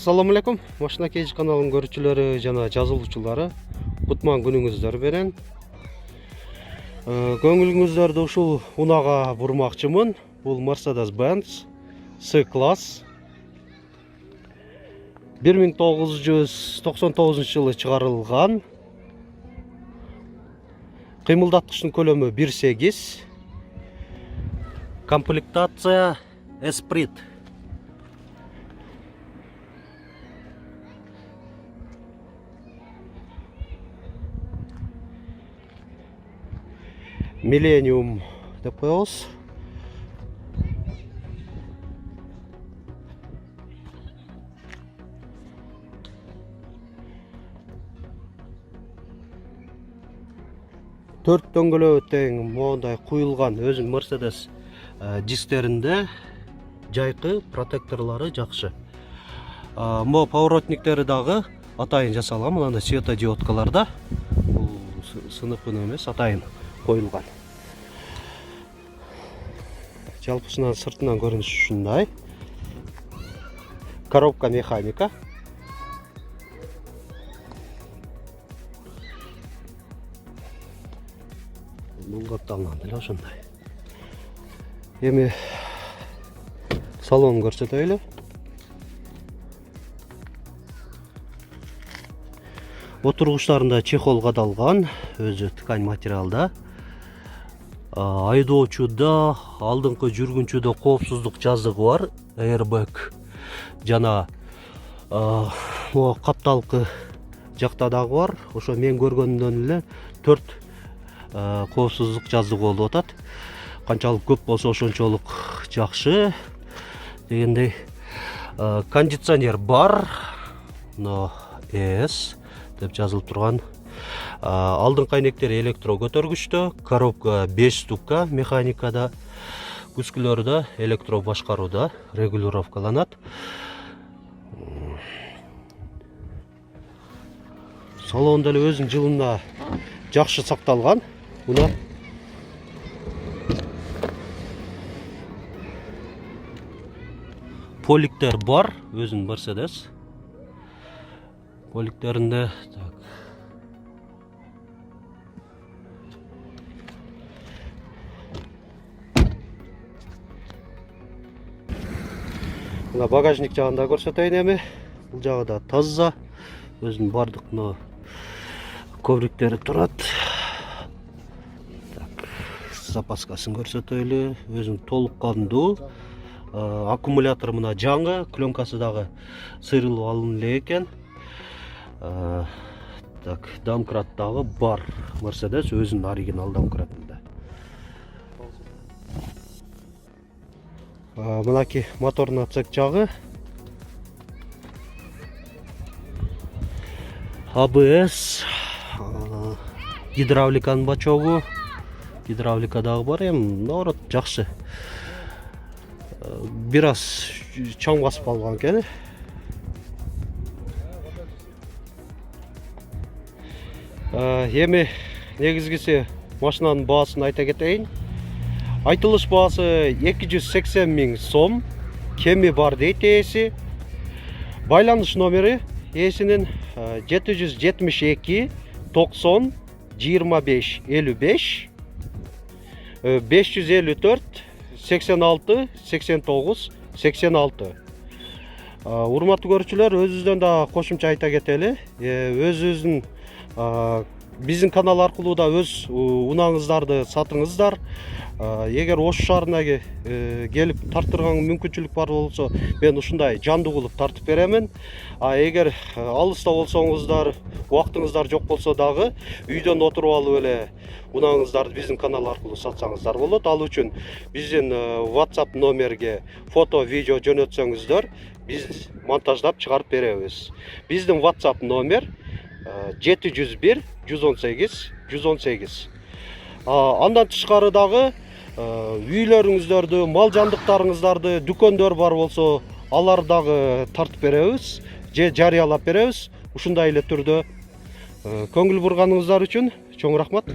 Assalamu alaikum. Машина Кейж каналының көрүүчүлөрү жана жазылуучулары. Кутман күнүңүздөр менен. Көңүлүңүздөрдү ушул унага бурмакчымын. Бул Mercedes-Benz C-класс. 1999-жылы чыгарылган. Кыймылдаткычтын көлөмү 1.8. Комплектация Esprit. Millennium деп коебуз. Төрт дөңгөлөө тең моундай куюлган өзү Mercedes дисктеринде жайкы протекторлору жакшы. Мо поворотниктери дагы атайын жасалган. Мына светодиодкаларда бул сыныпын эмес, атайын коюлган. Жалпысынан сыртынан көрүнүшү ушундай. Коробка механика. Бул капталган деле ошондой. Эми салонун көрсөтөйлү. Отургучтарында чехол кадалган, өзү ткань материалда. Айдоочуда, алдыңкы жүргүнчүдө коопсуздук жазыгы бар, airbag. Жана капталкы жакта дагы бар. Ошо мен көргөндөн эле 4 коопсуздук жазыгы болуп атат. Канчалык көп болсо ошончолук жакшы дегендей. Кондиционер бар. Но S деп жазылып турган. Алдыңкы айнектери электро көтөргүчтө, коробка 5 ступка механикада, күскүлөрдө электро башкарууда регулировкаланат. Салон деле өзүнүн жылына жакшы сакталган. Мына поликтер бар, өзүнүн Mercedes. Поликтеринде так. Мына багажник жагында көрсөтөйүн эми. Бул жагы да таза. Өзүнүн бардык ковриктери турат. Так, запаскасын көрсөтөйлү. Өзүнүн толук кандуу. Аккумулятор мына жаңы, пленкасы дагы сыйрылып алынган эле экен. Так, домкрат дагы бар. Mercedes өзүнүн оригинал домкратында. Мынаки моторный отсек жагы. ABS, гидравликанын бачогу. Гидравлика дагы бар, эми наоборот жакшы. Бир аз чоң басып калган экен. Эми негизгиси машинанын баасын айта кетейин. Айтылыш баасы 280 000 сом. Кеми бар дейт ээси. Байланыш номери ээсинин 772 90 25 55 554 86 89 86. Урматтуу көрүүчүлөр, өзүбүздөн да кошумча айта кетели. Өзүбүздүн биздин канал аркылуу да өз унаңыздарды сатыңыздар. Эгер Ош шаарына келип тартырган мүмкүнчүлүк бар болсо, мен ушундай жандуу кылып тартып беремин. Эгер алыста болсоңуздар, убактыңыздар жок болсо дагы үйдөн отуруп алып эле унаңыздарды биздин канал аркылуу сатсаңыздар болот. Ал үчүн биздин WhatsApp номерге фото, видео жөнөтсөңүздөр, биз монтаждап чыгарып беребиз. Биздин WhatsApp номер 701 118 118. Андан тышкары дагы үйлөрүңүздөрдү, мал жандыктарыңыздарды, дүкөндөр бар болсо, алар дагы тартып беребиз, же жарыялап беребиз. Ушундай эле түрдө көңүл бурганыңыздар үчүн чоң рахмат.